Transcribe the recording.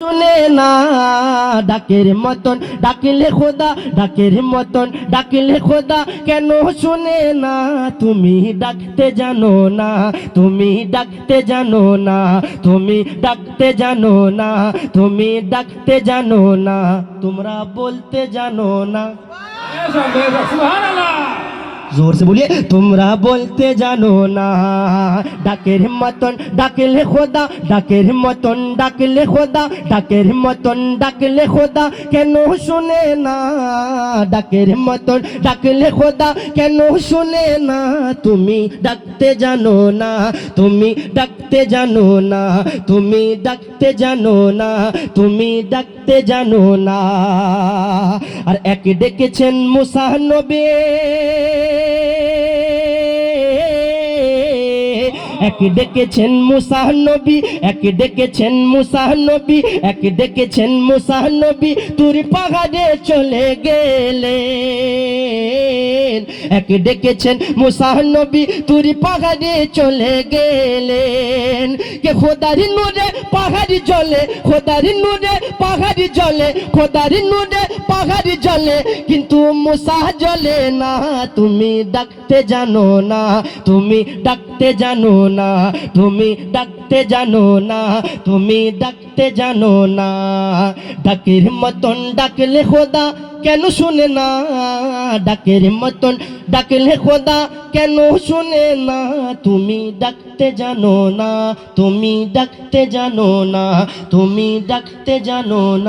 শুনে না ডাকের মতন ডাকিলে খোদা, ডাকের মতন ডাকিলে খোদা কেন শুনে না? তুমি ডাকতে জানো না, তুমি ডাকতে জানো না, তুমি ডাকতে জানো না, তুমি ডাকতে জানো না, তোমরা বলতে জানো না। जोर से बोलिए, তোমরা বলতে জানো না। ডাকের মতন ডাকলে খোদা, ডাকের মতন ডাকলে খোদা, ডাকের মতন ডাকলে খোদা কেন শুনে না? ডাকের মতন ডাকলে খোদা কেন শুনে না? তুমি ডাকতে জানো না, তুমি ডাকতে জানো না, তুমি ডাকতে জানো না, তুমি ডাকতে জানো না। আর এক ডেকেছেন মুসা নবী, এক ডেকেছেন মুসা নবী, এক ডেকেছেন মুসা নবী, এক ডেকেছেন মুসা নবী, তুর পাহাড়ে চলে গেলেন। এক ডেকেছেন মুসা নবী, তুর পাহাড়ে চলে গেলেন। কে খোদার নূরে পাহাড়ি জ্বলে, খোদার নূরে পাহাড়ি জ্বলে, খোদার নূরে পাহাড়ি জ্বলে, কিন্তু মুসা জ্বলে না। তুমি ডাকতে জানো না, তুমি ডাকতে জানো না, তুমি ডাকতে জানো না, তুমি ডাকতে জানো না। ডাকের মতন ডাকলে খোদা কেন শুনে না? ডাকের মতন ডাকলে খোদা কেন শুনে না? তুমি ডাকতে জানো না, তুমি ডাকতে জানো না, তুমি ডাকতে জানো না।